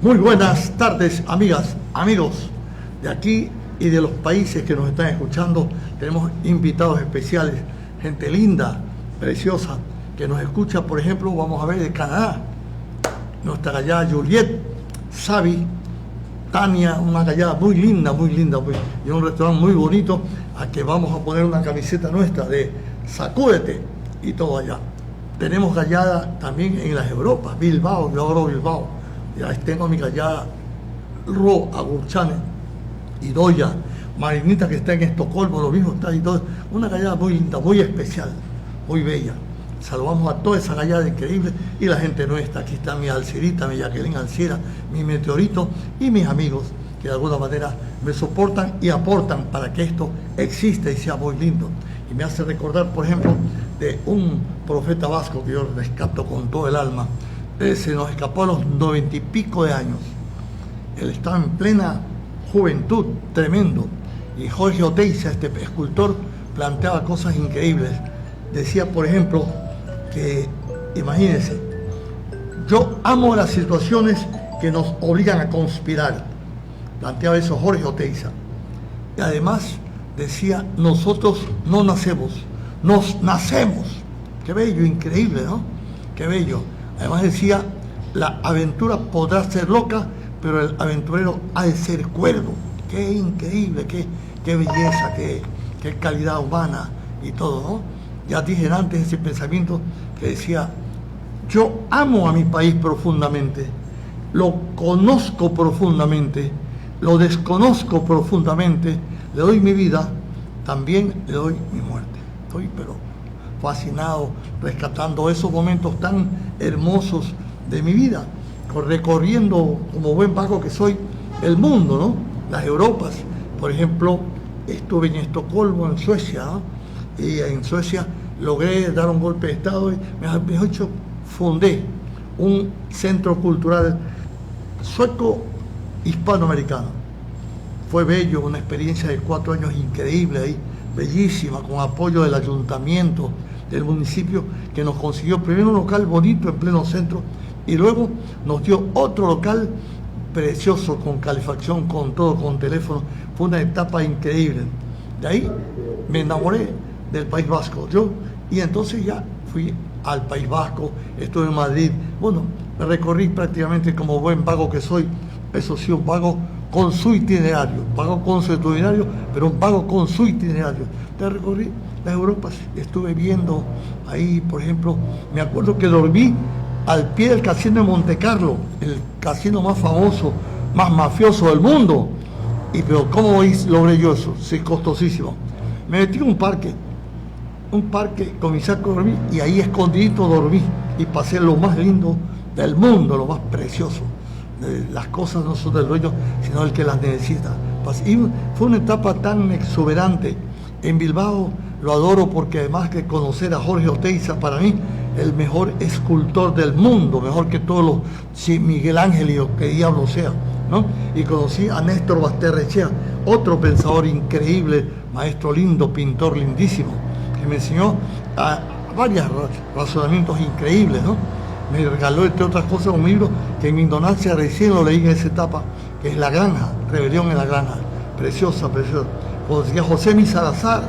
Muy buenas tardes, amigas, amigos de aquí y de los países que nos están escuchando. Tenemos invitados especiales, gente linda, preciosa, que nos escucha. Por ejemplo, vamos a ver de Canadá, nuestra gallada Juliet, Sabi, Tania, una gallada muy linda, y un restaurante muy bonito, a que vamos a poner una camiseta nuestra de Sacúdete y todo allá. Tenemos gallada también en las Europas, Bilbao, yo adoro Bilbao. Ya tengo mi gallada Ro Agurchane y Doya, Marinita, que está en Estocolmo, lo mismo está y todo. Una gallada muy linda, muy especial, muy bella. Saludamos a toda esa gallada increíble y la gente nuestra. Aquí está mi Alcirita, mi Jacqueline Alcira, mi Meteorito y mis amigos que de alguna manera me soportan y aportan para que esto exista y sea muy lindo. Y me hace recordar, por ejemplo, de un profeta vasco que yo rescato con todo el alma. Se nos escapó a los 90 y pico de años. Él estaba en plena juventud, tremendo. Y Jorge Oteiza, este escultor, planteaba cosas increíbles. Decía, por ejemplo, que, imagínense, yo amo las situaciones que nos obligan a conspirar. Planteaba eso Jorge Oteiza. Y además decía, nosotros no nacemos, nos nacemos. Qué bello, increíble, ¿no? Qué bello. Además decía, la aventura podrá ser loca, pero el aventurero ha de ser cuerdo. Qué increíble, qué belleza, qué calidad humana y todo, ¿no? Ya dije antes ese pensamiento que decía, yo amo a mi país profundamente, lo conozco profundamente, lo desconozco profundamente, le doy mi vida, también le doy mi muerte. Estoy pero fascinado, rescatando esos momentos tan hermosos de mi vida, recorriendo como buen vago que soy el mundo, ¿no? Las Europas. Por ejemplo, estuve en Estocolmo, en Suecia, ¿no? Y en Suecia logré dar un golpe de estado y me hecho, fundé un centro cultural sueco hispanoamericano. Fue bello, una experiencia de 4 años increíble ahí, bellísima, con apoyo del ayuntamiento, del municipio, que nos consiguió primero un local bonito en pleno centro y luego nos dio otro local precioso, con calefacción, con todo, con teléfono. Fue una etapa increíble. De ahí me enamoré del País Vasco y entonces ya fui al País Vasco, estuve en Madrid. Bueno, me recorrí prácticamente como buen vago que soy. Eso sí, un vago con su itinerario, vago con su itinerario, pero un vago con su itinerario. Te recorrí las Europas, estuve viendo ahí, por ejemplo, me acuerdo que dormí al pie del casino de Monte Carlo, el casino más famoso, más mafioso del mundo. Pero ¿cómo logré yo eso? Sí, costosísimo. Me metí en un parque con mi saco de dormir, y ahí escondidito dormí y pasé lo más lindo del mundo, lo más precioso. Las cosas no son del dueño, sino del que las necesita. Y fue una etapa tan exuberante. En Bilbao lo adoro porque además que conocer a Jorge Oteiza, para mí, el mejor escultor del mundo, mejor que todos los, si Miguel Ángel y lo que diablo sea, ¿no? Y conocí a Néstor Basterrechea, otro pensador increíble, maestro lindo, pintor lindísimo, que me enseñó a varios razonamientos increíbles, ¿no? Me regaló, entre otras cosas, un libro que en mi ignorancia recién lo leí en esa etapa, que es La Granja, Rebelión en la Granja. Preciosa, preciosa. Decía José Mi Salazar,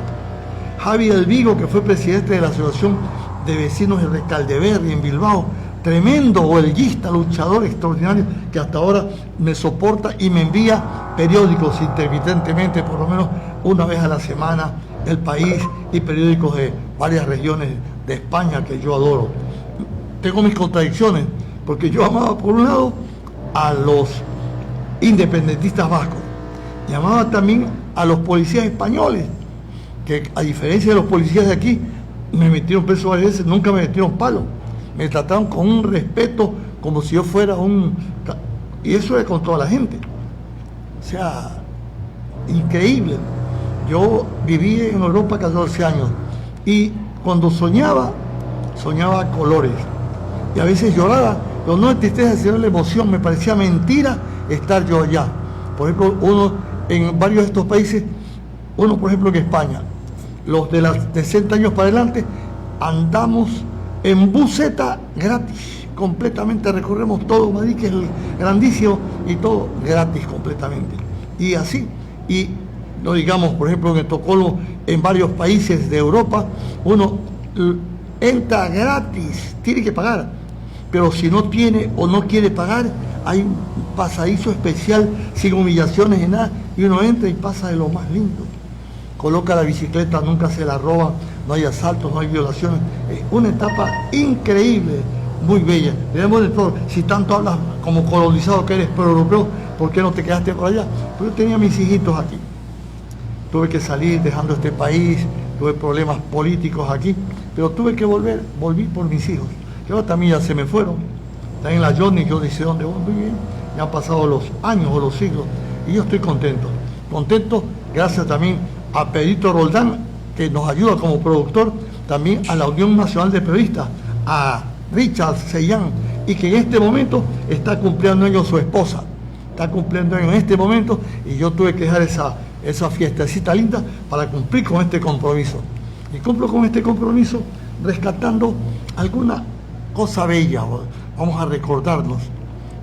Javi del Vigo, que fue presidente de la Asociación de Vecinos de Recaldeberry en Bilbao, tremendo huelguista, luchador extraordinario, que hasta ahora me soporta y me envía periódicos intermitentemente, por lo menos una vez a la semana, El País y periódicos de varias regiones de España que yo adoro. Tengo mis contradicciones, porque yo amaba por un lado a los independentistas vascos y amaba también a los policías españoles, que a diferencia de los policías de aquí, me metieron preso varias veces, nunca me metieron palo, me trataron con un respeto como si yo fuera un... y eso es con toda la gente, o sea, increíble. Yo viví en Europa 14 años y cuando soñaba a colores y a veces lloraba, pero no de tristeza, sino la emoción. Me parecía mentira estar yo allá. Por ejemplo, uno en varios de estos países, uno por ejemplo en España, los de los 60 años para adelante andamos en buseta gratis, completamente, recorremos todo Madrid, que es grandísimo, y todo gratis completamente. Y así, y no digamos, por ejemplo, en Estocolmo, en varios países de Europa, uno entra gratis, tiene que pagar, pero si no tiene o no quiere pagar, hay un pasadizo especial sin humillaciones ni nada, y uno entra y pasa de lo más lindo. Coloca la bicicleta, nunca se la roban, no hay asaltos, no hay violaciones. Es una etapa increíble, muy bella. Si tanto hablas como colonizado que eres pro-europeo, ¿por qué no te quedaste por allá? Pues yo tenía mis hijitos aquí. Tuve que salir dejando este país, tuve problemas políticos aquí, pero tuve que volví por mis hijos, que ahora también ya se me fueron. Están en la Johnny, yo dice dónde voy, muy bien, ya han pasado los años o los siglos, y yo estoy contento. Contento gracias también a Pedrito Roldán, que nos ayuda como productor, también a la Unión Nacional de Periodistas, a Richard Sellán, y que en este momento está cumpliendo años su esposa. Está cumpliendo años en este momento, y yo tuve que dejar esa fiestecita linda para cumplir con este compromiso. Y cumplo con este compromiso rescatando alguna cosa bella. Vamos a recordarnos.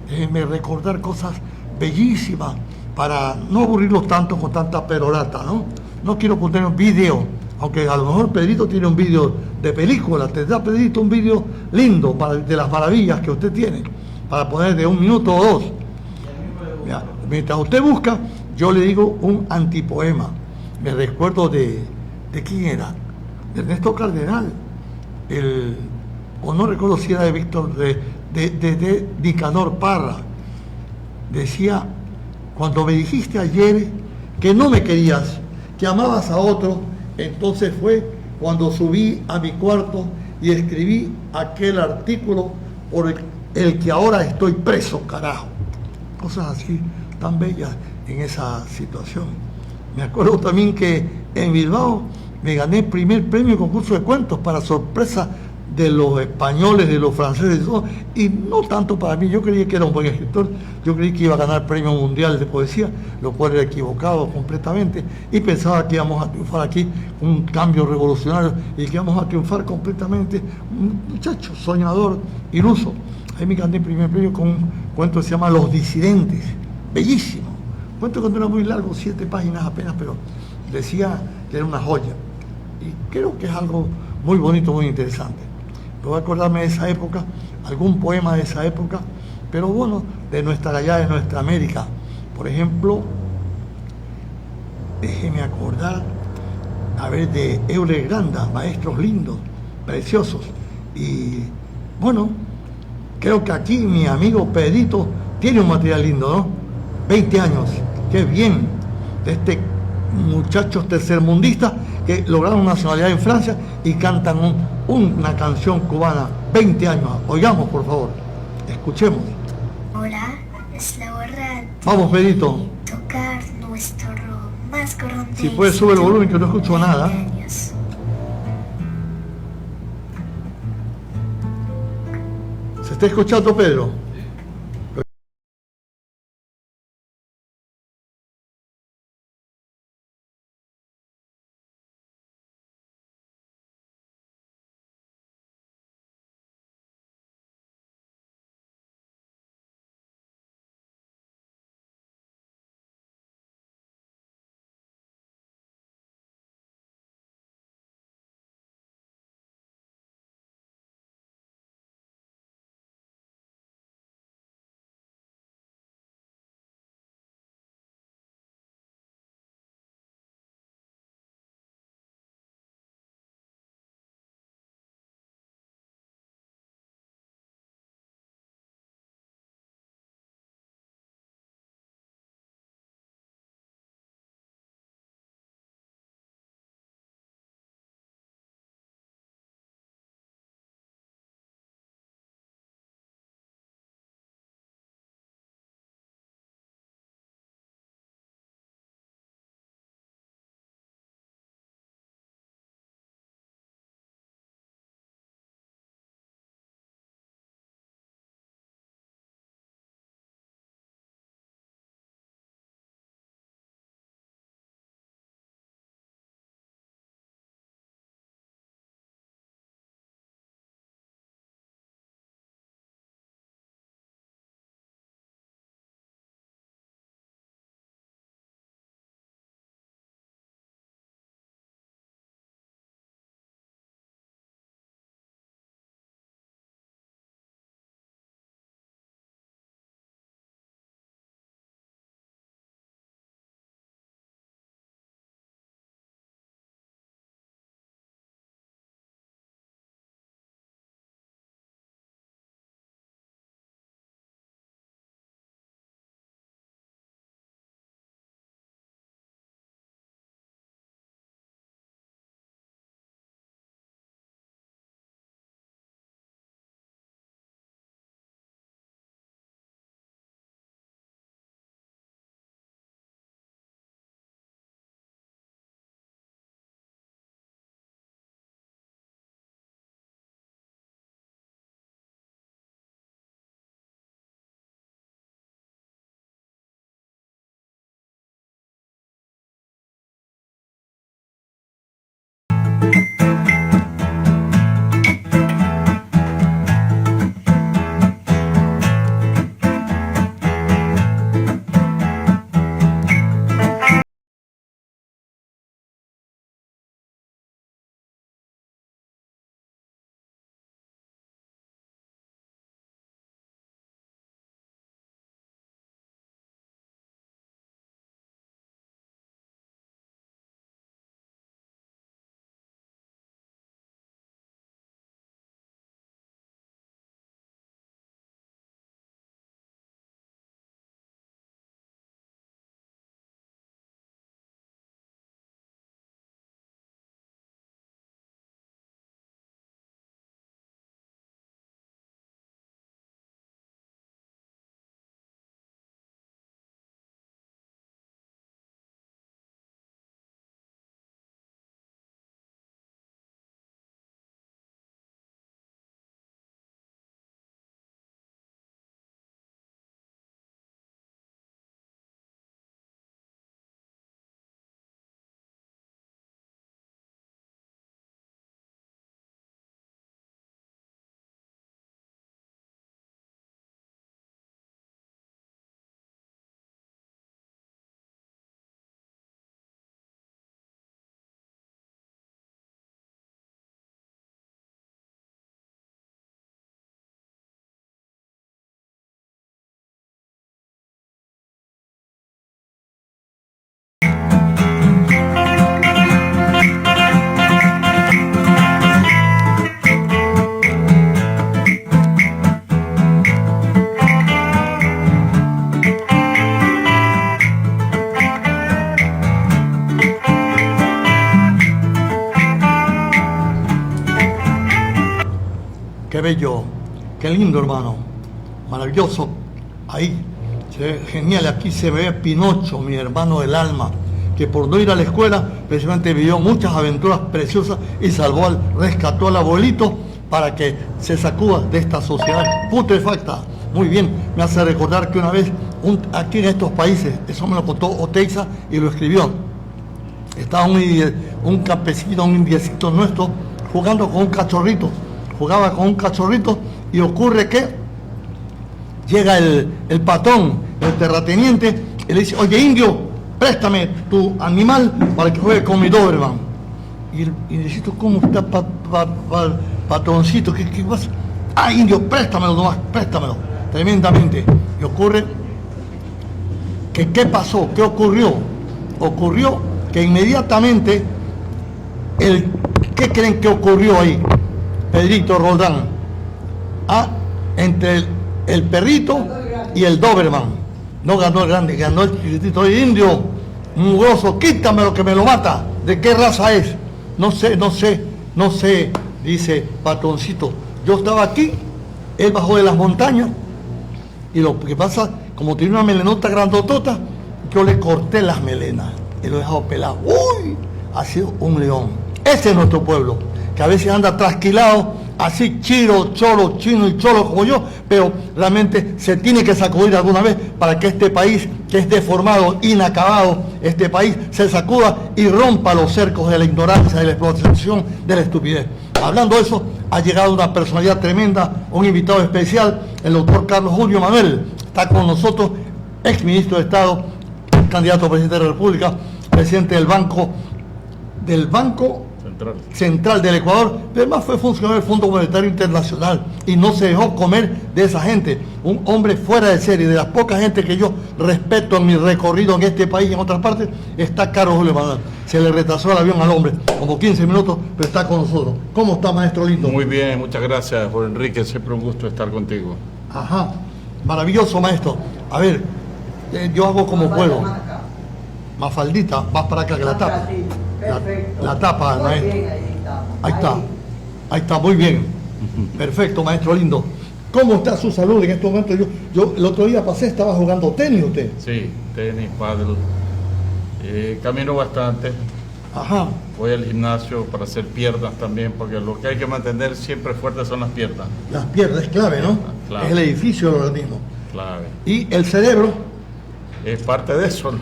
Déjenme recordar cosas bellísimas para no aburrirlos tanto con tanta perorata, ¿no? No quiero poner un video, aunque a lo mejor Pedrito tiene un video de película, tendrá Pedrito un video lindo de las maravillas que usted tiene, para poner de 1 minuto o 2. Ya, mientras usted busca, yo le digo un antipoema. Me recuerdo de quién era, de Ernesto Cardenal, o no recuerdo si era de Víctor, de Nicanor Parra. Decía: cuando me dijiste ayer que no me querías, que amabas a otro, entonces fue cuando subí a mi cuarto y escribí aquel artículo por el que ahora estoy preso, carajo. Cosas así tan bellas en esa situación. Me acuerdo también que en Bilbao me gané el primer premio en concurso de cuentos, para sorpresa de los españoles, de los franceses, y no tanto para mí. Yo creí que era un buen escritor, yo creí que iba a ganar premio mundial de poesía, lo cual era equivocado completamente, y pensaba que íbamos a triunfar aquí con un cambio revolucionario y que íbamos a triunfar completamente. Un muchacho soñador, iluso. Ahí me gané el primer premio con un cuento que se llama Los Disidentes, bellísimo. Cuento que no era muy largo, 7 páginas apenas, pero decía que era una joya. Y creo que es algo muy bonito, muy interesante. Voy a acordarme de esa época, algún poema de esa época, pero bueno, de nuestra América. Por ejemplo, déjeme acordar, a ver, de Euler Granda, Maestros Lindos, Preciosos. Y bueno, creo que aquí mi amigo Pedrito tiene un material lindo, ¿no? 20 años, qué bien, de este muchachos tercermundistas que lograron nacionalidad en Francia y cantan una canción cubana. 20 años, oigamos por favor, escuchemos. Hola, es la hora de Vamos, Pedrito. tocar nuestro más grande. Si puedes, sube el volumen, que no escucho nada. Años. ¿Se está escuchando, Pedro? qué bello, qué lindo, hermano, maravilloso. Ahí se ve genial. Aquí se ve Pinocho, mi hermano del alma, que por no ir a la escuela precisamente vivió muchas aventuras preciosas y rescató al abuelito para que se sacuda de esta sociedad putrefacta. Muy bien, me hace recordar que una vez aquí en estos países, eso me lo contó Oteiza y lo escribió, estaba un campesino, un indiecito nuestro, jugando con un cachorrito, jugaba con un cachorrito y ocurre que llega el patrón, el terrateniente, y le dice, oye indio, préstame tu animal para que juegue con mi Doberman. Y el indiecito, ¿cómo está patroncito? ¿Qué pasa? Ah, indio, préstamelo nomás, préstamelo, tremendamente. Y ocurre que, ¿qué pasó? ¿Qué ocurrió? Ocurrió que inmediatamente, ¿qué creen que ocurrió ahí, Pedrito Roldán? Entre el perrito y el Doberman. No ganó el grande, ganó el chiquitito. Oye, indio, mugroso, quítamelo que me lo mata. ¿De qué raza es? No sé, dice patroncito. Yo estaba aquí, él bajó de las montañas, y lo que pasa, como tiene una melenota grandotota, yo le corté las melenas y lo he dejado pelado. ¡Uy! Ha sido un león. Ese es nuestro pueblo, que a veces anda trasquilado, así chino, cholo, chino y cholo como yo, pero realmente se tiene que sacudir alguna vez para que este país, que es deformado, inacabado, este país se sacuda y rompa los cercos de la ignorancia, de la explotación, de la estupidez. Hablando de eso, ha llegado una personalidad tremenda, un invitado especial, el doctor Carlos Julio Manuel. Está con nosotros, ex ministro de Estado, candidato a presidente de la República, presidente del Banco Central del Ecuador, pero además fue funcionario del Fondo Monetario Internacional y no se dejó comer de esa gente. Un hombre fuera de serie, de las pocas gente que yo respeto en mi recorrido en este país y en otras partes, está Carlos Julio Manuel. Se le retrasó el avión al hombre, como 15 minutos, pero está con nosotros. ¿Cómo está, maestro lindo? Muy bien, muchas gracias, Juan Enrique, siempre un gusto estar contigo. Ajá, maravilloso, maestro. A ver, yo hago como puedo. Mafaldita, vas para acá que la tapa. La tapa, maestro. Ahí está, muy bien. Perfecto, maestro lindo. ¿Cómo está su salud en estos momentos? Yo el otro día pasé, estaba jugando tenis usted. Sí, tenis, pádel. Camino bastante. Ajá. Voy al gimnasio para hacer piernas también, porque lo que hay que mantener siempre fuertes son las piernas. Las piernas es clave, ¿no? Clave. Es el edificio del organismo. Clave. Y el cerebro. Es parte de eso, ¿no?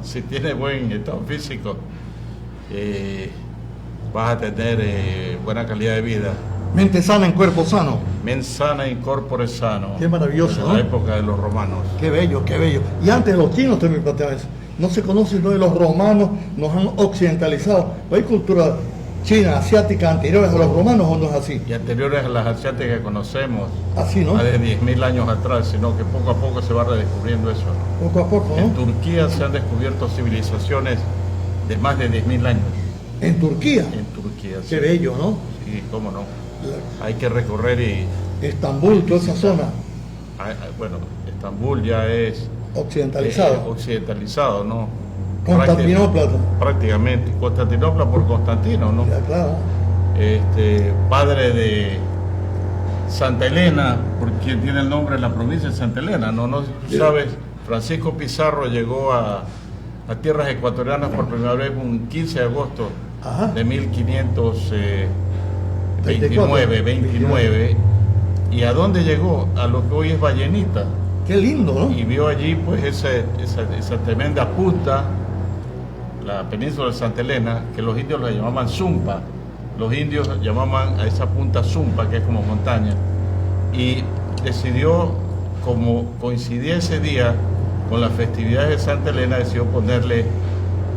Si tienes buen estado físico, vas a tener buena calidad de vida. Mente sana en cuerpo sano. Mens sana in corpore sano. Qué maravilloso, en ¿no? la época de los romanos. Qué bello, qué bello. Y antes los chinos también planteaban eso. No se conoce, no de los romanos, nos han occidentalizado. ¿Hay cultura china, asiática, anteriores a los romanos o no es así? Y anteriores a las asiáticas que conocemos, Así, ¿no? de 10.000 años atrás, sino que poco a poco se va redescubriendo eso. Poco a poco, En ¿no? Turquía se han descubierto civilizaciones de más de 10.000 años. En Turquía. En Turquía, sí. Qué bello, ¿no? Sí, cómo no. Hay que recorrer y... Estambul, toda esa zona. Bueno, Estambul ya es... Occidentalizado. Occidentalizado, ¿no? Constantinopla. Prácticamente. Constantinopla por Constantino, ¿no? Ya, claro. Padre de Santa Elena, por quien tiene el nombre de la provincia de Santa Elena, ¿no? Sí. ¿Sabes? Francisco Pizarro llegó a tierras ecuatorianas por primera vez un 15 de agosto Ajá. de 29. ¿Y a dónde llegó? A lo que hoy es Vallenita. Qué lindo, ¿no? Y vio allí pues esa tremenda punta, la península de Santa Elena, que los indios la llamaban Zumpa. Los indios llamaban a esa punta Zumpa, que es como montaña. Y decidió, como coincidía ese día con las festividades de Santa Elena, decidió ponerle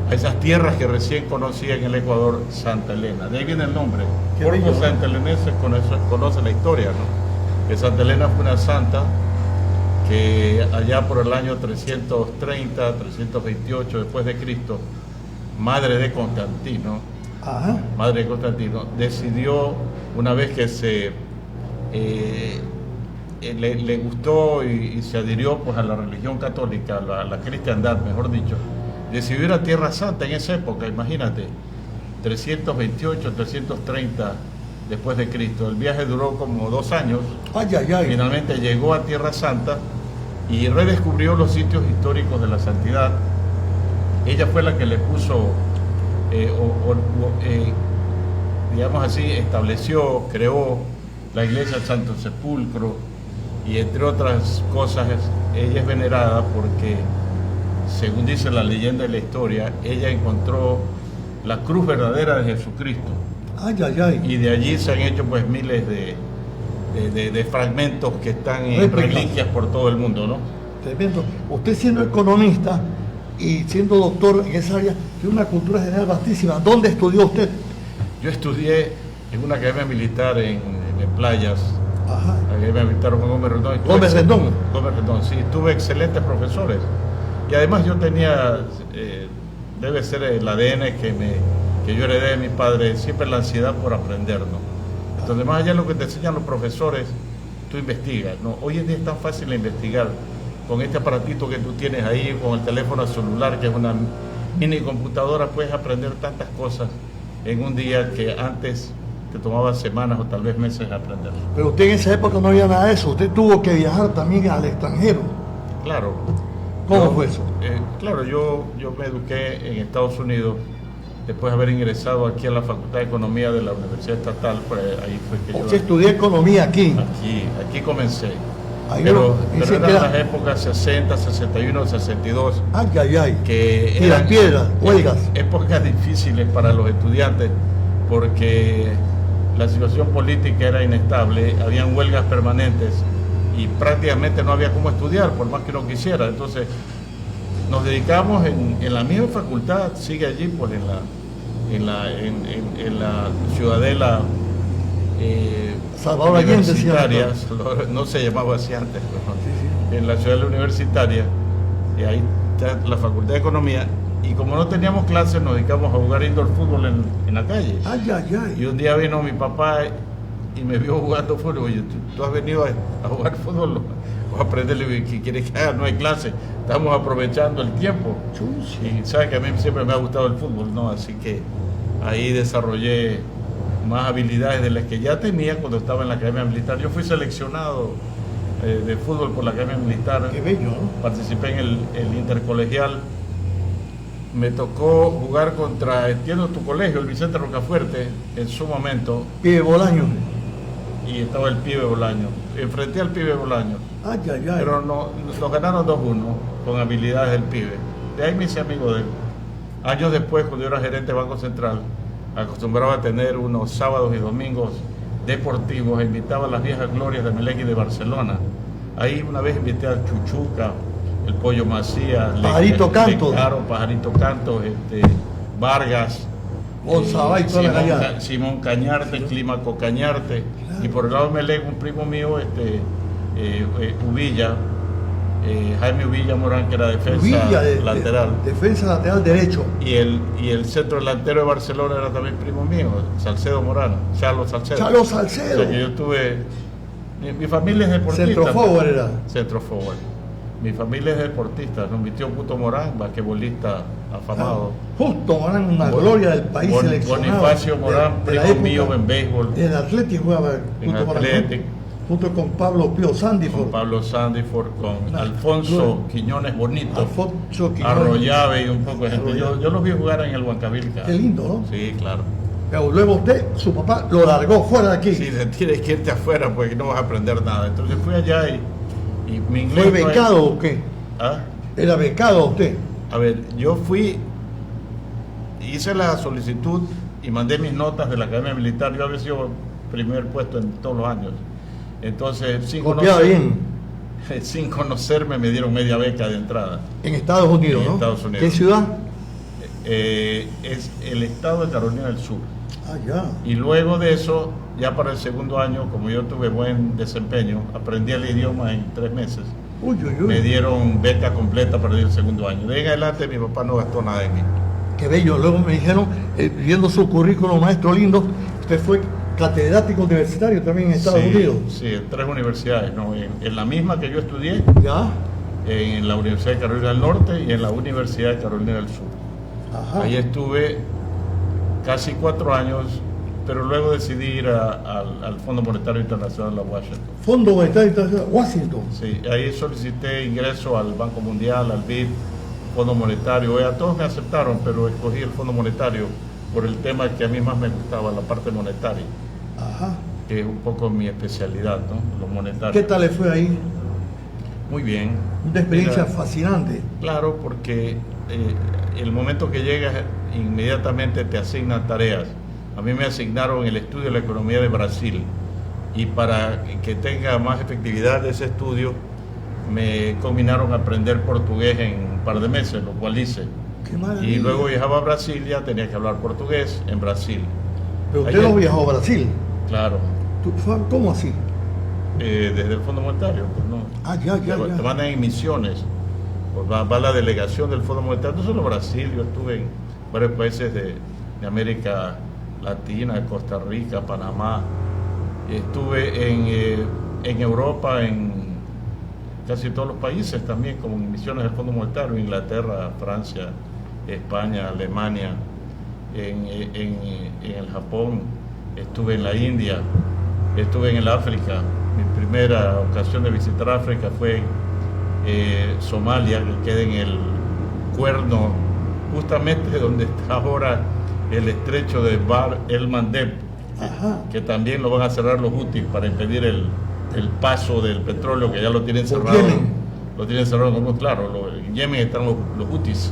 a esas tierras que recién conocía en el Ecuador Santa Elena. De ahí viene el nombre. Qué Por bello, los ¿no? santaeleneses conoce la historia, ¿no? Que Santa Elena fue una santa que allá por el año 330, 328 después de Cristo, madre de Constantino, Ajá. decidió, una vez que le gustó y se adhirió pues a la religión católica, a la cristiandad, mejor dicho, decidió ir a Tierra Santa en esa época, imagínate, 328, 330 después de Cristo. El viaje duró como 2 años. Ay, ay, ay. Finalmente llegó a Tierra Santa y redescubrió los sitios históricos de la santidad. Ella fue la que le puso, digamos así, estableció, creó la iglesia del Santo Sepulcro y entre otras cosas, ella es venerada porque, según dice la leyenda y la historia, ella encontró la cruz verdadera de Jesucristo. Ay, ay, ay. Y de allí se han hecho pues miles de fragmentos que están en Réplicas. reliquias por todo el mundo, ¿no? Tremendo. Usted siendo economista y siendo doctor en esa área, tiene una cultura general vastísima. ¿Dónde estudió usted? Yo estudié en una academia militar en Playas, Ajá. la academia militar Juan Gómez Rendón. Gómez Rendón. Gómez Rendón, sí, tuve excelentes profesores. Y además yo tenía, debe ser el ADN que yo heredé de mi padre, siempre la ansiedad por aprender, ¿no? Entonces, más allá de lo que te enseñan los profesores, tú investigas, ¿no? Hoy en día es tan fácil investigar con este aparatito que tú tienes ahí, con el teléfono celular, que es una mini computadora, puedes aprender tantas cosas en un día que antes te tomaba semanas o tal vez meses aprender. Pero usted en esa época no había nada de eso. Usted tuvo que viajar también al extranjero. Claro. ¿Cómo fue eso? Claro, yo me eduqué en Estados Unidos después de haber ingresado aquí a la Facultad de Economía de la Universidad Estatal. Pues ahí fue que Usted estudió economía aquí. Aquí comencé. Ahí Pero dice eran que las épocas 60, 61, 62. Ay, ay, ay. Que Tiras eran piedras, huelgas. épocas difíciles para los estudiantes porque la situación política era inestable, habían huelgas permanentes y prácticamente no había cómo estudiar por más que uno quisiera. Entonces nos dedicamos en la misma facultad, sigue allí pues en la ciudadela Salvador Allende, universitaria, no se llamaba así antes, pero en la ciudadela universitaria, y ahí está la Facultad de Economía. Y como no teníamos clases, nos dedicamos a jugar indoor fútbol en la calle. Ay, ay, ay. Y un día vino mi papá y me vio jugando fútbol. Oye, ¿tú has venido a jugar fútbol o a aprenderle? ¿Qué quieres que haga? No hay clase. Estamos aprovechando el tiempo. Y sabes que a mí siempre me ha gustado el fútbol, ¿no? Así que ahí desarrollé más habilidades de las que ya tenía cuando estaba en la Academia Militar. Yo fui seleccionado de fútbol por la Academia Militar. Qué bello, ¿no? Participé en el intercolegial. Me tocó jugar contra, entiendo, tu colegio, el Vicente Rocafuerte, en su momento, Pibe Bolaño. y estaba el Pibe Bolaño. Enfrenté al Pibe Bolaño, Ay, ay, ay. pero nos ganaron 2-1 con habilidades del Pibe. De ahí me hice amigo de él. Años después, cuando yo era gerente de Banco Central, acostumbraba a tener unos sábados y domingos deportivos, e invitaba a las viejas glorias de Melec y de Barcelona. Ahí una vez invité al Chuchuca, el Pollo Macías, Pajarito Cantos. Claro, Pajarito Cantos, Vargas, Gonzabay, toda la gallada. Simón Cañarte, Clímaco Cañarte, Claro. y por el lado de Melec, un primo mío, Uvilla, Jaime Uvilla Morán, que era defensa Uvilla, lateral. defensa lateral derecho. Y el centro delantero de Barcelona era también primo mío, Salcedo Morán, Charlos Salcedo. Charlos O Salcedo. sea que yo tuve. Mi familia es deportista. Centro forward era. Centro forward. Mi familia es deportista. Mi tío Puto Morán, basquetbolista afamado. Justo Morán, una gloria del país seleccionado. Bonifacio Morán, de la primo época. mío en béisbol. En el Atlético jugaba En Justo Morán, ¿no? Athletic. Junto con Pablo Pío Sandiford. Con Pablo Sandiford, con Una Alfonso gloria. Quiñones Bonito, Alfonso Quiñones. Arroyave y un poco de gente. Arroyave. Yo los vi jugar en el Huancavilca. Qué lindo, ¿no? Sí, claro. Pero luego usted, su papá, lo largó fuera de aquí. Sí, tienes que irte afuera porque no vas a aprender nada. Entonces fui allá y mi inglés. ¿Fue no es- becado o qué? ¿Ah? ¿Era becado usted? A ver, yo fui, hice la solicitud y mandé mis notas de la Academia Militar. Yo había sido primer puesto en todos los años. Entonces, Copiaba bien. sin conocerme, me dieron media beca de entrada. En Estados Unidos, En ¿no? Estados Unidos. ¿Qué ciudad? Es el estado de Carolina del Sur. Ah, ya. Y luego de eso, ya para el segundo año, como yo tuve buen desempeño, aprendí el idioma en 3 meses. Uy, uy, uy. Me dieron beca completa para el segundo año. De ahí en adelante mi papá no gastó nada en mí. Qué bello. Luego me dijeron, viendo su currículum, maestro lindo, usted fue catedrático universitario también en Estados Sí, Unidos. Sí, en 3 universidades, ¿no? En la misma que yo estudié, Ya. en la Universidad de Carolina del Norte y en la Universidad de Carolina del Sur. Ajá. Ahí estuve casi 4 años pero luego decidí ir al Fondo Monetario Internacional de Washington. Fondo Monetario Internacional, Washington. Sí, ahí solicité ingreso al Banco Mundial, al BID, Fondo Monetario. A todos me aceptaron, pero escogí el Fondo Monetario por el tema que a mí más me gustaba, la parte monetaria, Ajá. que es un poco mi especialidad, ¿no? Lo monetario. ¿Qué tal le fue ahí? Muy bien. Una experiencia Mira, fascinante. claro, porque el momento que llegas, inmediatamente te asignan tareas. A mí me asignaron el estudio de la economía de Brasil, y para que tenga más efectividad ese estudio, me combinaron a aprender portugués en un par de meses, lo cual hice. Qué maravilla. Y luego viajaba a Brasil, ya tenía que hablar portugués en Brasil. Pero usted Ayer- no viajó a Brasil. Claro, ¿Cómo así? desde el Fondo Monetario, pues no. Ah, ya. Te mandan en misiones, pues va la delegación del Fondo Monetario, no solo Brasil, yo estuve en varios países de América Latina, Costa Rica, Panamá, estuve en Europa, en casi todos los países también, como en misiones del Fondo Monetario, Inglaterra, Francia, España, Alemania, en el Japón, estuve en la India, estuve en el África. Mi primera ocasión de visitar África fue Somalia, que queda en el cuerno, justamente donde está ahora el estrecho de Bab el Mandeb, Ajá. que también lo van a cerrar los hutis para impedir el paso del petróleo, que ya lo tienen ¿Por cerrado. Yemen? Lo tienen cerrado, como claro, en Yemen están los hutis.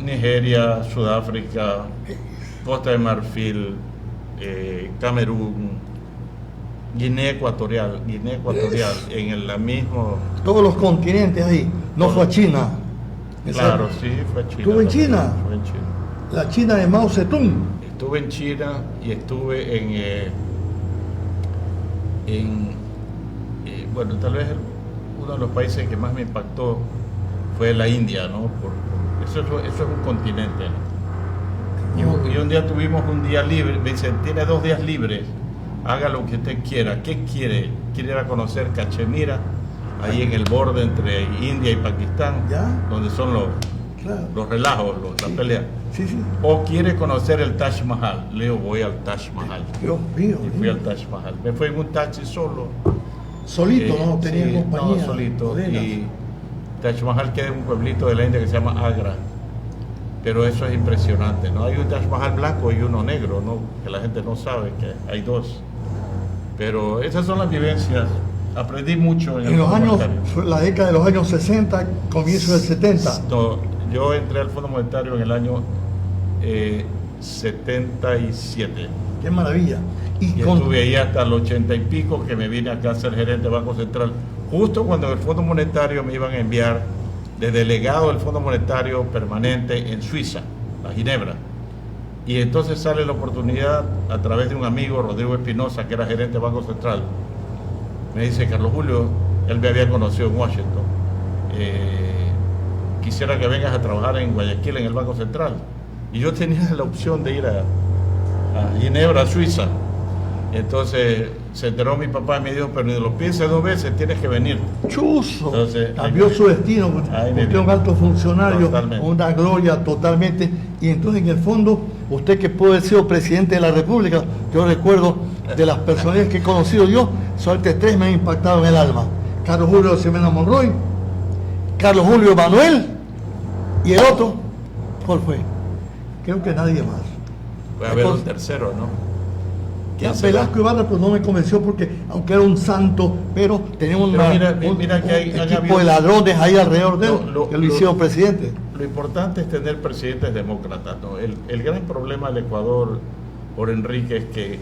Nigeria, Sudáfrica, Costa de Marfil, Camerún, Guinea Ecuatorial, en el mismo. Todos los continentes ahí. No fue a China. Claro, sí, fue a China. ¿Estuvo en también, China? fue en China. La China de Mao Zedong. Estuve en China y estuve bueno, tal vez uno de los países que más me impactó fue la India, ¿no? Eso es un continente, ¿no? Y un día tuvimos un día libre, me dicen, tiene 2 días libres, haga lo que usted quiera. ¿Qué quiere? ¿Quiere ir a conocer Cachemira, ahí en el borde entre India y Pakistán, ¿Ya? donde son Claro. los relajos, las peleas? Sí. ¿O quiere conocer el Taj Mahal? Leo, voy al Taj Mahal. Dios mío. Y fui al Taj Mahal. Me fui en un taxi solo. Solito, ¿no? Tenía Sí, compañía. no, solito. Modena. Y Taj Mahal queda en un pueblito de la India que se llama Agra. Pero eso es impresionante, ¿no? Hay un Taj Mahal blanco y uno negro, ¿no? Que la gente no sabe que hay 2. Pero esas son las vivencias. Aprendí mucho en el En los Fondo años, Monetario. la década de los años 60, comienzo del 70. No, yo entré al Fondo Monetario en el año 77. Qué maravilla. Y estuve ahí hasta el 80 y pico, que me vine acá a ser gerente del Banco Central, justo cuando el Fondo Monetario me iban a enviar de delegado del Fondo Monetario permanente en Suiza, a Ginebra. Y entonces sale la oportunidad a través de un amigo, Rodrigo Espinosa, que era gerente del Banco Central. Me dice, Carlos Julio, él me había conocido en Washington, quisiera que vengas a trabajar en Guayaquil en el Banco Central. Y yo tenía la opción de ir a Ginebra, Suiza. Entonces se enteró mi papá y me dijo, pero ni lo pienses 2 veces, tienes que venir. Chuzo. Entonces, Cambió ahí su destino. ahí me Usted es vi. un alto funcionario, Totalmente. una gloria totalmente. Y entonces, en el fondo, usted que puede haber sido presidente de la República, yo recuerdo de las personas que he conocido yo, solamente 3 me han impactado en el alma. Carlos Julio Semena Monroy, Carlos Julio Manuel, y el otro, ¿cuál fue? Creo que nadie más. Puede haber un tercero, ¿no? ¿Quién será? Velasco Ibarra pues no me convenció porque, aunque era un santo, pero tenemos Pero mira que han equipo habido- de ladrones ahí alrededor de él, Lo- que lo hicieron presidente. Lo importante es tener presidentes demócratas, ¿no? El gran problema del Ecuador, por Enrique, es que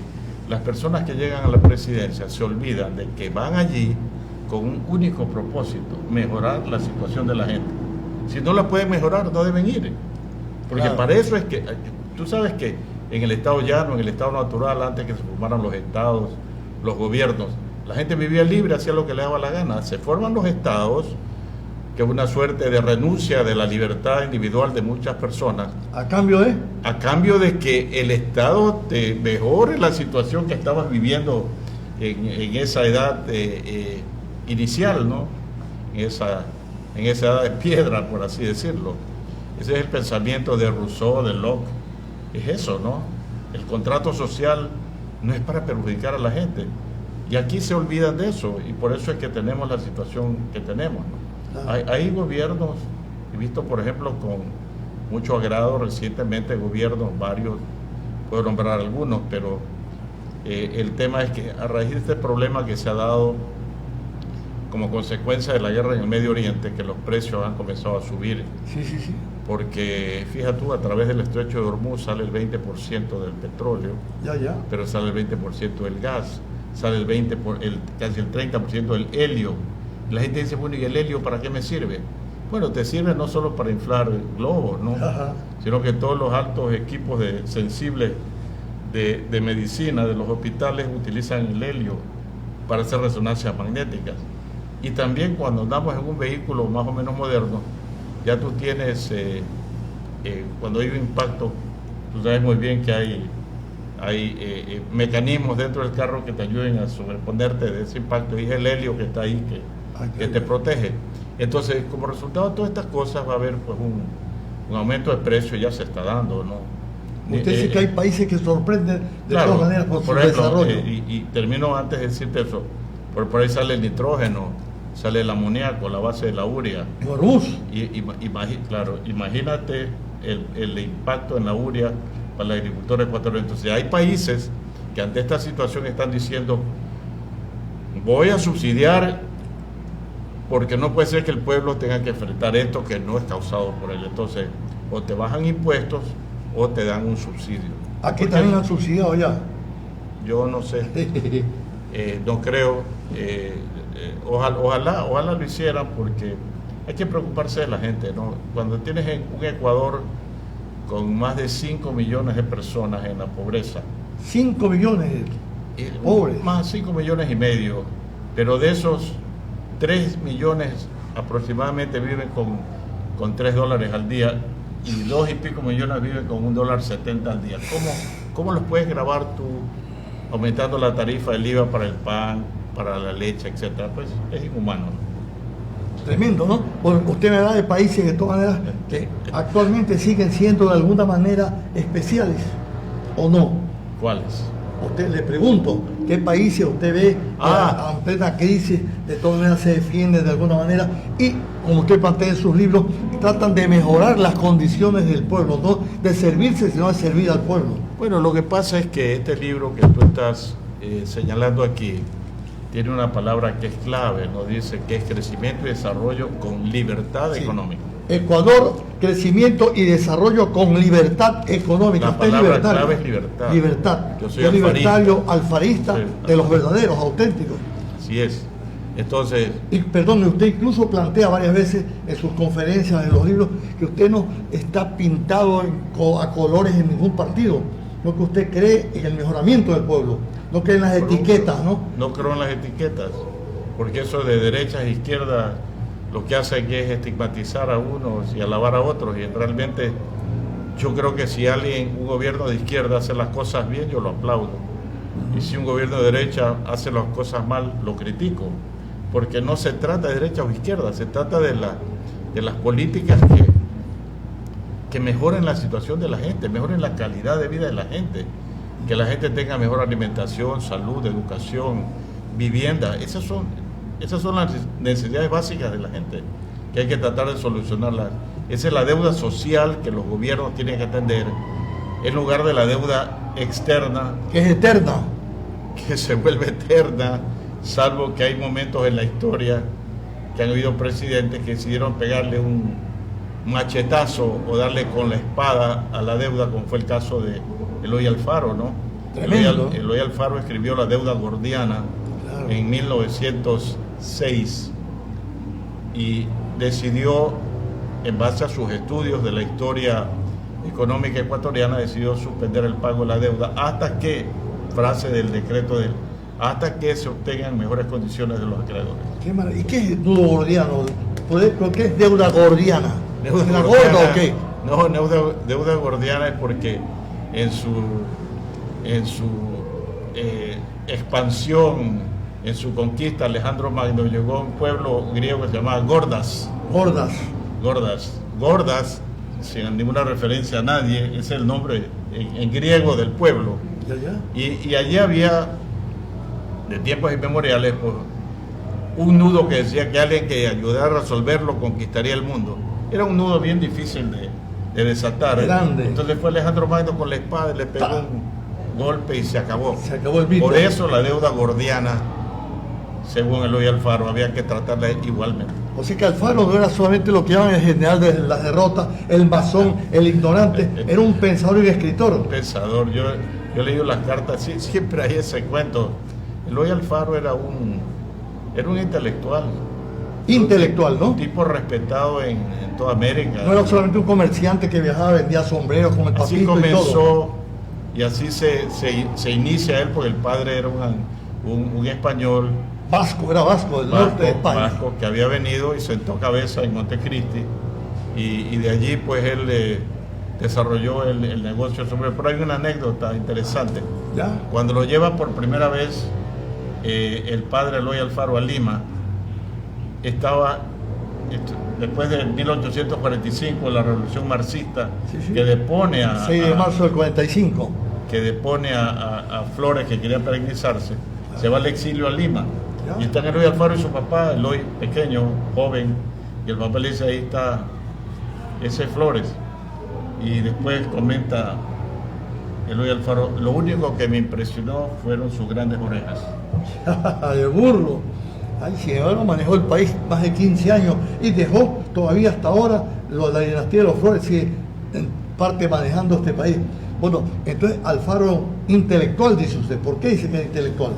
las personas que llegan a la presidencia se olvidan de que van allí con un único propósito, mejorar la situación de la gente. Si no la pueden mejorar, no deben ir. Porque Claro. para eso es que, tú sabes que en el estado llano, en el estado natural, antes que se formaran los estados, los gobiernos, la gente vivía libre, hacía lo que le daba la gana. Se forman los estados, que es una suerte de renuncia de la libertad individual de muchas personas, A cambio de, a cambio de que el Estado te mejore la situación que estabas viviendo en esa edad inicial, ¿no? En esa edad de piedra, por así decirlo. Ese es el pensamiento de Rousseau, de Locke. Es eso, ¿no? El contrato social no es para perjudicar a la gente. Y aquí se olvidan de eso, y por eso es que tenemos la situación que tenemos, ¿no? Hay gobiernos, he visto por ejemplo con mucho agrado recientemente gobiernos, varios, puedo nombrar algunos, pero el tema es que a raíz de este problema que se ha dado como consecuencia de la guerra en el Medio Oriente, que los precios han comenzado a subir. Sí, sí, sí. Porque, fíjate tú, a través del estrecho de Hormuz sale el 20% del petróleo, Ya. pero sale el 20% del gas, sale casi el 30% del helio. La gente dice, bueno, ¿y el helio para qué me sirve? Bueno, te sirve no solo para inflar globos, ¿no? Ajá. Sino que todos los altos equipos sensibles de medicina de los hospitales utilizan el helio para hacer resonancias magnéticas. Y también cuando andamos en un vehículo más o menos moderno, ya tú tienes, cuando hay un impacto, tú sabes muy bien que hay mecanismos dentro del carro que te ayuden a sobreponerte de ese impacto, y es el helio que está ahí que te protege. Entonces, como resultado de todas estas cosas va a haber pues un aumento de precio, ya se está dando, ¿no? Usted dice que hay países que sorprenden de claro, todas maneras por su ejemplo, desarrollo. Y termino antes de decirte eso, por ahí sale el nitrógeno, sale el amoníaco, la base de la urea. Hormuz. Claro, imagínate el impacto en la urea para el agricultor ecuatoriano. Entonces hay países que ante esta situación están diciendo, voy a subsidiar porque no puede ser que el pueblo tenga que enfrentar esto que no es causado por él. Entonces, o te bajan impuestos o te dan un subsidio. Aquí Porque también han subsidiado ya. yo no sé, no creo, ojalá lo hicieran, porque hay que preocuparse de la gente, ¿no? Cuando tienes un Ecuador con más de 5 millones de personas en la pobreza, 5 millones pobres. más 5 millones y medio, pero de esos 3 millones aproximadamente viven con $3 al día, y 2 y pico millones viven con $1.70 al día. ¿Cómo los puedes grabar tú aumentando la tarifa del IVA para el pan, para la leche, etcétera? Pues es inhumano, ¿no? Tremendo, ¿no? Bueno, usted me habla de países de todas maneras que actualmente siguen siendo de alguna manera especiales, ¿o no? ¿Cuáles? Usted le pregunto, ¿qué países usted ve que en plena crisis de todas maneras se defienden de alguna manera y, como usted plantea en sus libros, tratan de mejorar las condiciones del pueblo, no de servirse, sino de servir al pueblo? Bueno, lo que pasa es que este libro que tú estás señalando aquí tiene una palabra que es clave, nos dice que es crecimiento y desarrollo con libertad económica. Ecuador, crecimiento y desarrollo con libertad económica. La Usted palabra libertario. clave es libertad. Libertad. Yo soy Yo libertario, alfarista. alfarista, Sí. de los verdaderos, auténticos. Así es. Entonces, Y perdón, usted incluso plantea varias veces en sus conferencias, en los libros, que usted no está pintado a colores en ningún partido, no, que usted cree en el mejoramiento del pueblo, no cree en las etiquetas, ¿no? no creo en las etiquetas, porque eso de derechas e izquierdas lo que hace es estigmatizar a unos y alabar a otros, y realmente yo creo que si un gobierno de izquierda hace las cosas bien, yo lo aplaudo, y si un gobierno de derecha hace las cosas mal, lo critico, porque no se trata de derecha o izquierda, se trata de las políticas que mejoren la situación de la gente, mejoren la calidad de vida de la gente, que la gente tenga mejor alimentación, salud, educación, vivienda. Esas son las necesidades básicas de la gente, que hay que tratar de solucionarlas. Esa es la deuda social que los gobiernos tienen que atender, en lugar de la deuda externa, Que es eterna. que se vuelve eterna, salvo que hay momentos en la historia que han habido presidentes que decidieron pegarle un machetazo o darle con la espada a la deuda, como fue el caso de Eloy Alfaro, ¿no? Tremendo. Eloy Alfaro escribió La deuda gordiana, Claro. en 1906, y decidió, en base a sus estudios de la historia económica ecuatoriana, decidió suspender el pago de la deuda hasta que, frase del decreto de él, hasta que se obtengan mejores condiciones de los acreedores. Qué maravilla. ¿Y qué es deuda gordiano? ¿Por qué es deuda gordiana? ¿Deuda ¿La gordiana? gorda o qué? No, deuda gordiana es porque en su expansión, en su conquista, Alejandro Magno llegó a un pueblo griego que se llamaba Gordas. Gordas. Gordas, sin ninguna referencia a nadie, es el nombre en griego del pueblo. Ya. Y allí había, de tiempos inmemoriales, pues, un nudo que decía que alguien que ayudara a resolverlo conquistaría el mundo. Era un nudo bien difícil de desatar. Grande. Entonces fue Alejandro Magno con la espada, le pegó un golpe y se acabó. Se acabó el mito. Por eso la deuda gordiana, según Eloy Alfaro, había que tratarla igualmente. O sea que Alfaro no era solamente lo que llaman el general de las derrotas, el masón, el ignorante, era un pensador y un escritor. Pensador, yo he leído las cartas, sí, siempre hay ese cuento. Eloy Alfaro era un intelectual. Intelectual, ¿no? Un tipo respetado en toda América. No era solamente un comerciante que viajaba, vendía sombreros con el Así papito comenzó, y todo. y así se inicia él, porque el padre era un español. Vasco, era vasco del norte de España. Vasco, que había venido y sentó cabeza en Montecristi, y de allí pues él desarrolló el negocio del sombrero. Pero hay una anécdota interesante. ¿Ya? Cuando lo lleva por primera vez el padre Eloy Alfaro a Lima, estaba después de 1845, la revolución marxista, Sí. que depone a 6 de marzo del 45. que depone a Flores, que quería peregrinarse, se va al exilio a Lima. Ya. Y están Eloy Alfaro y su papá, Eloy pequeño, joven, y el papá le dice, ahí está ese Flores. Y después comenta Eloy Alfaro, lo único que me impresionó fueron sus grandes orejas. De burro. Ay, sin embargo, manejó el país más de 15 años y dejó todavía hasta ahora la dinastía de los Flores, sigue en parte manejando este país. Bueno, entonces Alfaro intelectual, dice usted. ¿Por qué dice que es intelectual?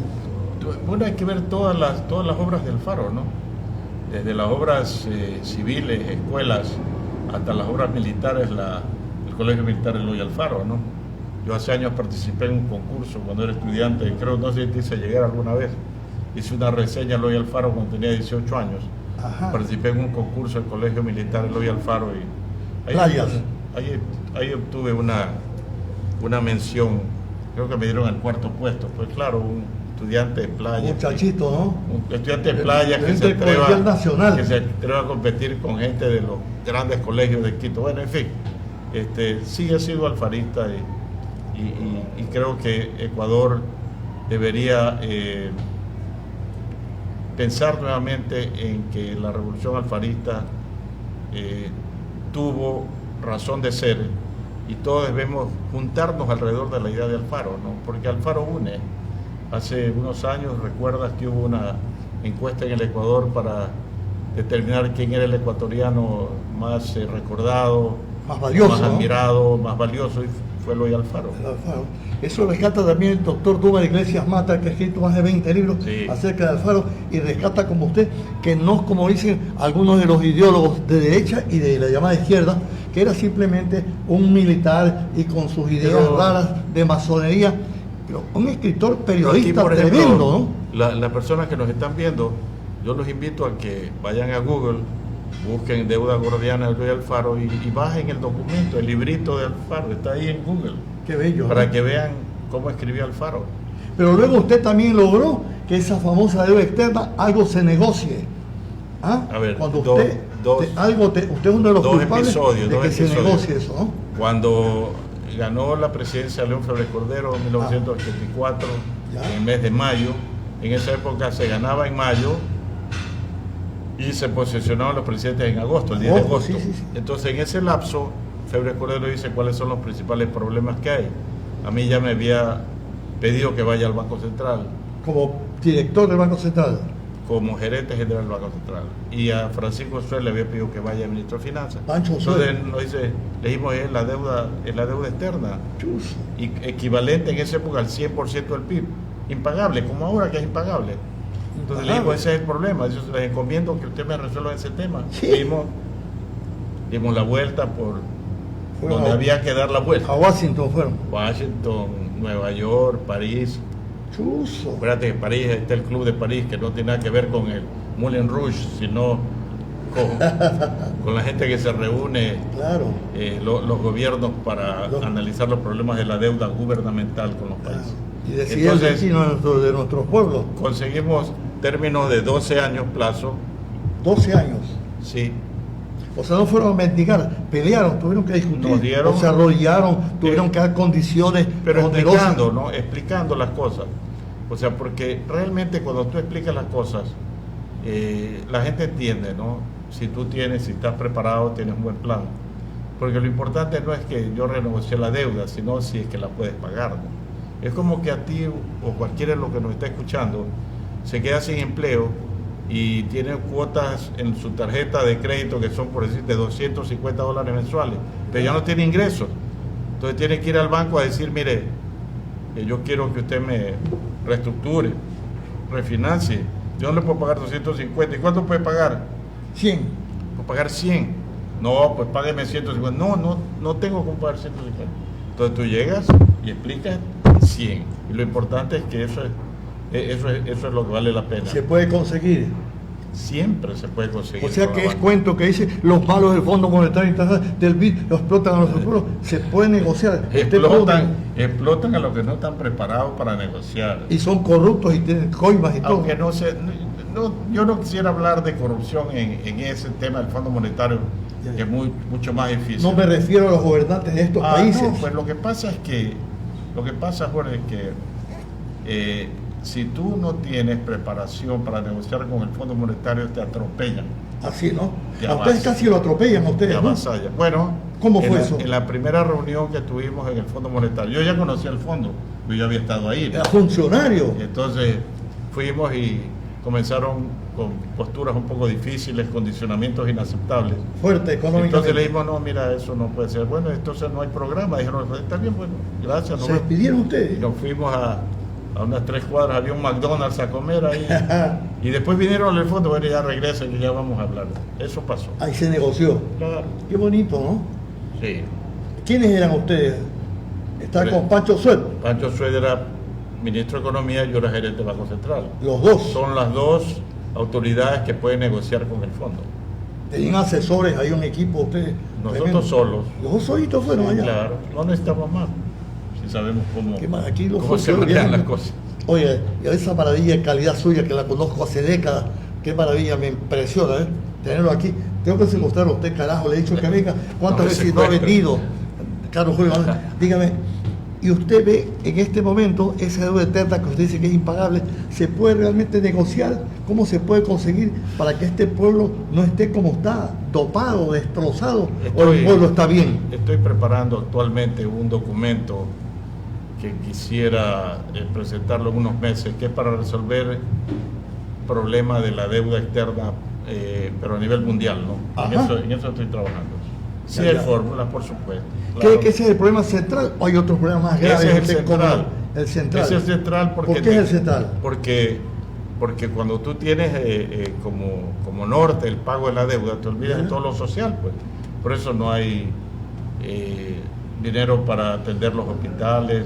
Bueno, hay que ver todas las obras de Alfaro, ¿no? Desde las obras civiles, escuelas, hasta las obras militares, el Colegio Militar Eloy Alfaro, ¿no? Yo hace años participé en un concurso cuando era estudiante, creo, no sé si te hice llegar alguna vez. Hice una reseña Eloy Alfaro cuando tenía 18 años. Ajá. Participé en un concurso del Colegio Militar Eloy Alfaro y ahí obtuve una mención. Creo que me dieron el 4.º puesto. Pues claro, un estudiante de playa. Muchachito, ¿no? Un estudiante de playa que se Colegial Nacional. atreva a competir con gente de los grandes colegios de Quito. Bueno, en fin, sí he sido alfarista y creo que Ecuador debería pensar nuevamente en que la revolución alfarista tuvo razón de ser y todos debemos juntarnos alrededor de la idea de Alfaro, ¿no? Porque Alfaro une. Hace unos años, recuerdas que hubo una encuesta en el Ecuador para determinar quién era el ecuatoriano más recordado, Más valioso, más ¿no? admirado, más valioso, y fue Eloy Alfaro. El Alfaro. Eso rescata también el doctor Dumar Iglesias Mata, que ha escrito más de 20 libros Sí. acerca de Alfaro, y rescata como usted, que no, como dicen algunos de los ideólogos de derecha y de la llamada izquierda, que era simplemente un militar y con sus ideas raras de masonería, pero un escritor periodista Aquí, por ejemplo, tremendo, ¿no? Las personas que nos están viendo, yo los invito a que vayan a Google, busquen Deuda Gordiana de Eloy Alfaro y bajen el documento, el librito de Alfaro, está ahí en Google, Qué bello, para ¿no? que vean cómo escribió Alfaro. Pero luego usted también logró que esa famosa deuda externa algo se negocie. ¿Ah? A ver, cuando dos- usted, dos- usted es uno de los dos culpables episodios, de dos que se episodios. negocie eso, ¿no? Cuando ganó la presidencia León Febres Cordero en 1984, Ya. en el mes de mayo, en esa época se ganaba en mayo y se posesionaban los presidentes en agosto, el 10 de Agosto, agosto. sí. Entonces, en ese lapso, Febres Cordero dice cuáles son los principales problemas que hay. A mí ya me había pedido que vaya al Banco Central Como director del Banco Central. como gerente general del Banco Central. Y a Francisco Oswald le había pedido que vaya al ministro de Finanzas. Pancho Oswald. Entonces nos dice, le dijimos, es la deuda externa, Chus. y equivalente en esa época al 100% del PIB. Impagable, como ahora que es impagable. Entonces le dijimos, ese es el problema. Yo les encomiendo que usted me resuelva ese tema. Sí. Dimos la vuelta por Fueron donde a- había que dar la vuelta. A Washington fueron. Washington, Nueva York, París. Chuso. Acuérdate que en París está el Club de París, que no tiene nada que ver con el Moulin Rouge, sino con la gente que se reúne, Claro. los gobiernos para analizar los problemas de la deuda gubernamental con los países. Y decidir el Entonces, destino de nuestros pueblos. conseguimos términos de 12 años plazo, 12 años. sí, O sea, no fueron a mendigar, pelearon, tuvieron que discutir, Nos dieron- o se arrodillaron, tuvieron que dar condiciones. Pero los explicando, negocios. ¿no? Explicando las cosas. O sea, porque realmente cuando tú explicas las cosas, la gente entiende, ¿no? Si estás preparado, tienes un buen plan. Porque lo importante no es que yo renegocié la deuda, sino si es que la puedes pagar, ¿no? Es como que a ti o cualquiera de los que nos está escuchando se queda sin empleo y tiene cuotas en su tarjeta de crédito que son, por decirte, $250 mensuales, pero ya no tiene ingresos. Entonces tiene que ir al banco a decir, mire, yo quiero que usted me reestructure, refinancie. Yo no le puedo pagar 250. ¿Y cuánto puede pagar? 100. Puedo pagar 100. No, pues págueme 150. No tengo que pagar 150. Entonces tú llegas y explicas 100. Y lo importante es que eso es lo que vale la pena. Se puede conseguir. Siempre se puede conseguir. O sea que es trabajando. cuento que dice los malos del Fondo Monetario Internacional del BID lo explotan a los pueblos. Se puede negociar. Explotan a los que no están preparados para negociar. Y son corruptos y tienen coimas y todo. Aunque yo no quisiera hablar de corrupción en ese tema del Fondo Monetario, Ya. que es mucho más difícil. No me refiero a los gobernantes de estos países. No, pues lo que pasa, Jorge, es que si tú no tienes preparación para negociar con el Fondo Monetario, te atropellan, Así, ¿no? Te A ustedes avasa. casi lo atropellan a te ustedes, ¿no? avasallan. Bueno, ¿Cómo fue en eso? En la primera reunión que tuvimos en el Fondo Monetario, yo ya conocía el fondo, yo ya había estado ahí, ¿no? Era funcionario. Entonces fuimos y comenzaron con posturas un poco difíciles, condicionamientos inaceptables. Fuerte económicamente. Entonces le dijimos, no, mira, eso no puede ser. Bueno, entonces no hay programa. Dijeron, está bien, bueno, gracias. nos ¿Se vemos. despidieron ustedes? Y nos fuimos a unas 3 cuadras, había un McDonald's a comer ahí. Y después vinieron al fondo, bueno, ya regresan y ya vamos a hablar. Eso pasó. Ahí se negoció. Claro. Qué bonito, ¿no? Sí. ¿Quiénes eran ustedes? Estaba Pero- con Pancho Suet, Pancho Sued era ministro de Economía y yo era gerente del Banco Central. los dos. Son las dos autoridades que pueden negociar con el fondo. Tenían asesores, hay un equipo, ustedes. Nosotros tremendo. solos. Los dos solitos fueron allá. Claro, no necesitamos más. Si sabemos Qué mal, aquí los cómo se funcionarios manejan vienen- las cosas. Oye, y esa maravilla de calidad suya que la conozco hace décadas, qué maravilla, me impresiona, ¿eh? Tenerlo aquí. Tengo que secuestrar a usted, carajo, le he dicho que venga. ¿Cuántas No me veces no ha secuestre. venido? Carlos Julio, dígame, y usted ve en este momento esa deuda eterna que usted dice que es impagable, ¿se puede realmente negociar? ¿Cómo se puede conseguir para que este pueblo no esté como está, dopado, destrozado, o el pueblo está bien? Estoy preparando actualmente un documento que quisiera presentarlo en unos meses, que es para resolver el problema de la deuda externa, pero a nivel mundial, ¿no? En Ajá. eso estoy trabajando. Sí Ya, hay ya. fórmulas, por supuesto. ¿Cree claro. que ese es el problema central o hay otros problemas más graves? Ese es el usted como central. El central. Ese es el central porque... ¿Por qué es el central? Porque cuando tú tienes como norte el pago de la deuda, te olvidas de Ya. todo lo social, pues. Por eso no hay dinero para atender los hospitales,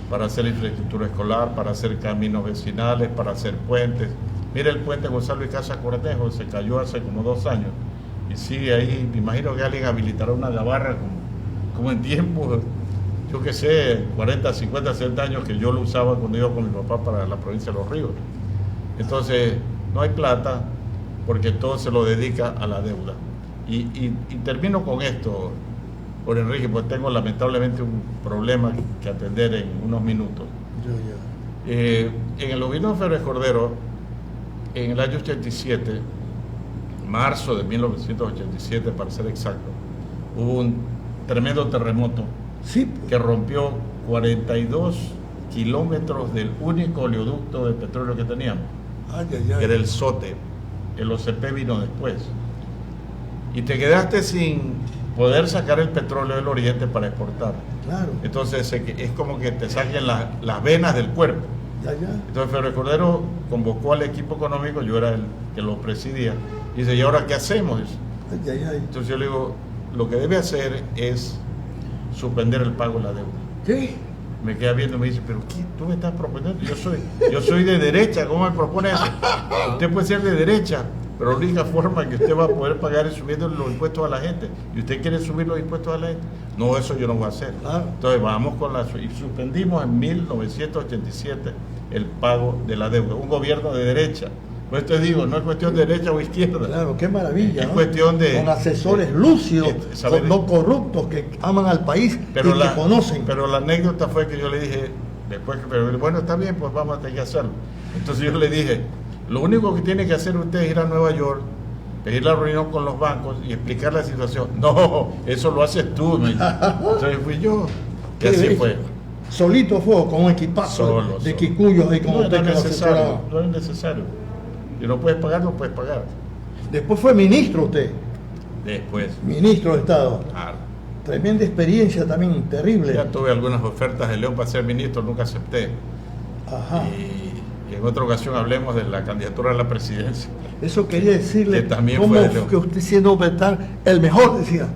para hacer infraestructura escolar, para hacer caminos vecinales, para hacer puentes. Mira el puente Gonzalo y Casa Cornejo, se cayó hace como 2 años. Y sigue ahí, me imagino que alguien habilitará una gabarra como en tiempos, yo qué sé, 40, 50, 60 años que yo lo usaba cuando iba con mi papá para la provincia de Los Ríos. Entonces, no hay plata porque todo se lo dedica a la deuda. Y termino con esto, por Enrique, porque tengo lamentablemente un problema que atender en unos minutos. En el gobierno de Férez Cordero, en el año 87, marzo de 1987 para ser exacto, hubo un tremendo terremoto Sí, que rompió 42 kilómetros del único oleoducto de petróleo que teníamos, ay, ay, que ay. era el SOTE. El OCP vino después. Y te quedaste sin poder sacar el petróleo del oriente para exportar. Claro, Entonces es como que te saquen las venas del cuerpo. ya, ya. Entonces Férez Cordero convocó al equipo económico, yo era el que lo presidía, y dice, ¿y ahora qué hacemos? Ay, ay, ay. Entonces yo le digo, lo que debe hacer es suspender el pago de la deuda. ¿Qué? Me queda viendo y me dice, pero ¿qué tú me estás proponiendo? Yo soy de derecha, ¿cómo me propone eso? Usted puede ser de derecha, pero la única forma que usted va a poder pagar es subiendo los impuestos a la gente. ¿Y usted quiere subir los impuestos a la gente? No, eso yo no voy a hacer. Claro. Entonces vamos y suspendimos en 1987 el pago de la deuda. Un gobierno de derecha, Pues te digo, no es cuestión de derecha o izquierda. Claro, qué maravilla, Es ¿no? cuestión de... Con asesores lúcidos, saber- no corruptos, que aman al país y que conocen. Pero la anécdota fue que yo le dije, después que, pero bueno, está bien, pues vamos a tener que hacerlo. Entonces yo le dije, lo único que tiene que hacer usted es ir a Nueva York, pedir la reunión con los bancos y explicar la situación. No, eso lo haces tú, me dijo. Entonces fui yo. Y Qué así bello. fue. Solito fue, con un equipazo Solo. de quicuyos ahí como No usted era que lo necesario, asesoraba. no es necesario. Si no puedes pagar, no puedes pagar. Después fue ministro usted, Después, ministro de Estado. claro. Tremenda experiencia también, terrible. Ya tuve algunas ofertas de León para ser ministro, nunca acepté. Ajá. Y en otra ocasión hablemos de la candidatura a la presidencia. Eso quería decirle, Que también cómo fue de León. que usted siendo tan el mejor, decía,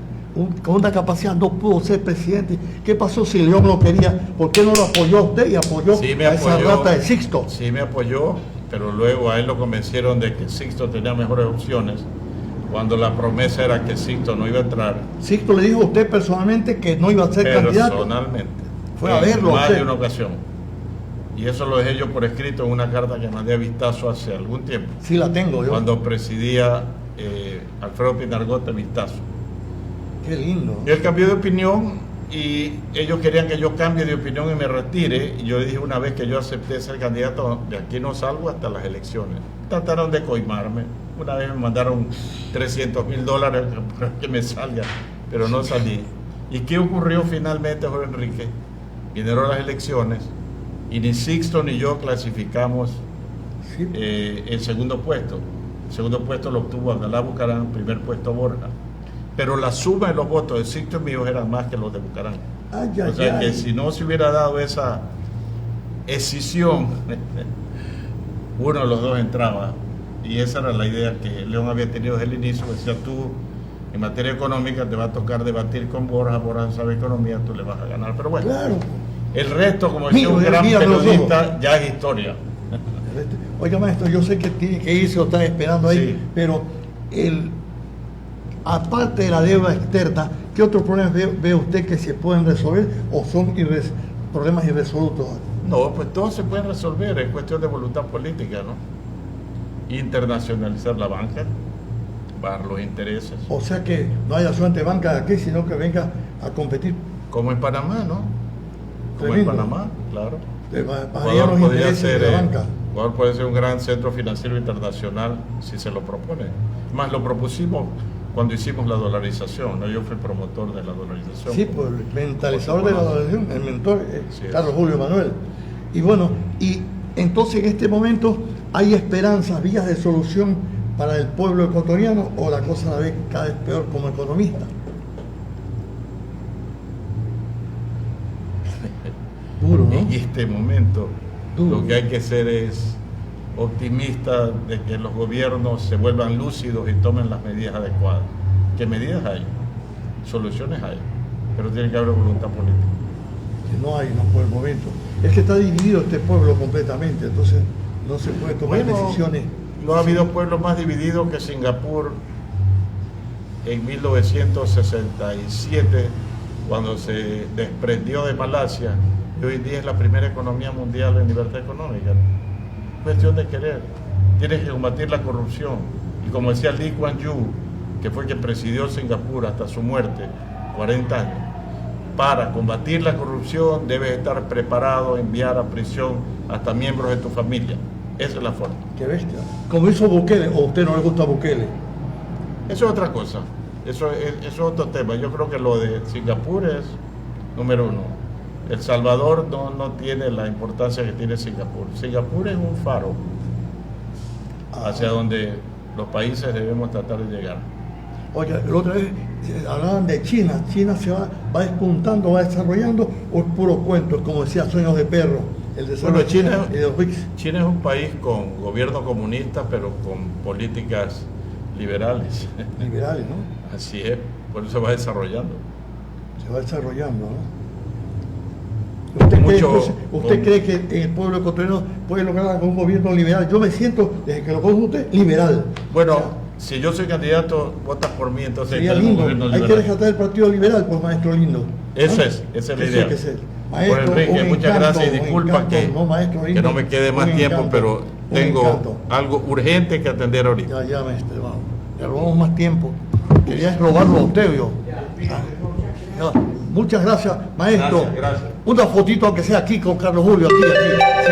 con una capacidad no pudo ser presidente. ¿Qué pasó si León lo quería? ¿Por qué no lo apoyó a usted y apoyó Sí me a esa apoyó. rata de Sixto? Sí me apoyó, pero luego a él lo convencieron de que Sixto tenía mejores opciones, cuando la promesa era que Sixto no iba a entrar Sixto le dijo a usted personalmente que no iba a ser candidato. personalmente. Fue a verlo a Más usted. de una ocasión. Y eso lo dejé yo por escrito en una carta que mandé a Vistazo hace algún tiempo, Sí la tengo yo. cuando presidía Alfredo Pinargote Vistazo. Qué lindo. Y él cambió de opinión y ellos querían que yo cambie de opinión y me retire. Y yo dije una vez que yo acepté ser candidato, de aquí no salgo hasta las elecciones. Trataron de coimarme. Una vez me mandaron $300,000 para que me salga, pero no salí. ¿Y qué ocurrió finalmente, Jorge Enrique? Vinieron las elecciones y ni Sixto ni yo clasificamos Sí. el segundo puesto. El segundo puesto lo obtuvo Abdalá Bucarán, primer puesto Borja. Pero la suma de los votos de Sixto y míos eran más que los de Bucarán. Ay, O ay, sea ay. que si no se hubiera dado esa escisión, uno de los dos entraba. Y esa era la idea que León había tenido desde el inicio. Decía, tú en materia económica te va a tocar debatir con Borja, Borja sabe economía, tú le vas a ganar. Pero bueno, Claro. el resto, como decía un Mira, gran mira los periodista, ya es historia. Oiga, maestro, yo sé que tiene que irse o está esperando ahí, Sí. pero aparte de la deuda externa, ¿qué otros problemas ve usted que se pueden resolver o son problemas irresolutos? No, pues todo se puede resolver, es cuestión de voluntad política, ¿no? Internacionalizar la banca, bajar los intereses, O sea que no haya solamente banca de aquí, sino que venga a competir. como en Panamá, ¿no? Como Tremendo. en Panamá, claro. Bajarían los podría intereses ser, de la banca. Ecuador puede ser un gran centro financiero internacional si se lo propone. Más lo propusimos cuando hicimos la dolarización, ¿no? Yo fui promotor de la dolarización. Sí, pues el mentalizador de la dolarización, el mentor, Sí, Carlos Julio Manuel. Y bueno, y entonces en este momento hay esperanzas, vías de solución para el pueblo ecuatoriano, o la cosa la ve cada vez peor como economista. Duro, ¿no? En este momento Duro. lo que hay que ser es optimista de que los gobiernos se vuelvan lúcidos y tomen las medidas adecuadas. ¿Qué medidas hay? Soluciones hay, pero tiene que haber voluntad política. Que no hay, no por el momento. Es que está dividido este pueblo completamente, entonces no se puede tomar decisiones. No ha habido pueblo más dividido que Singapur en 1967, cuando se desprendió de Malasia, y hoy en día es la primera economía mundial en libertad económica. Cuestión de querer. Tienes que combatir la corrupción. Y como decía Lee Kuan Yew, que fue quien presidió Singapur hasta su muerte, 40 años, para combatir la corrupción debes estar preparado a enviar a prisión hasta miembros de tu familia. Esa es la forma. Qué bestia. Como hizo Bukele, o a usted no le gusta Bukele. Eso es otra cosa. Eso es otro tema. Yo creo que lo de Singapur es número uno. El Salvador no tiene la importancia que tiene Singapur. Singapur es un faro hacia donde los países debemos tratar de llegar. Oiga, la otra vez hablaban de China. ¿China se va despuntando, va desarrollando, o es puro cuento? Es como decía Sueños de Perro, el desarrollo Bueno, China- y de los BRICS. China es un país con gobierno comunista, pero con políticas liberales. Liberales, ¿no? Así es, por eso se va desarrollando. Se va desarrollando, ¿no? ¿Usted cree que el pueblo ecuatoriano puede lograr un gobierno liberal? Yo me siento, desde que lo conozco usted, liberal. Bueno, O sea, si yo soy candidato, votas por mí, entonces sería tenemos un lindo. gobierno Hay que liberal. rescatar el Partido Liberal, pues, maestro lindo. Eso ¿no? es, esa es la Eso idea. hay que ser. Por Maestro, Enrique, un muchas encanto, gracias y un disculpa encanto, que no, maestro lindo, no me quede más un tiempo, encanto. pero tengo encanto. algo urgente que atender ahorita. Ya, maestro, vamos. Le robamos más tiempo. Quería robarlo a usted, yo. Ya. Muchas gracias, maestro. Gracias. Una fotito, aunque sea aquí con Carlos Julio, aquí. Sí,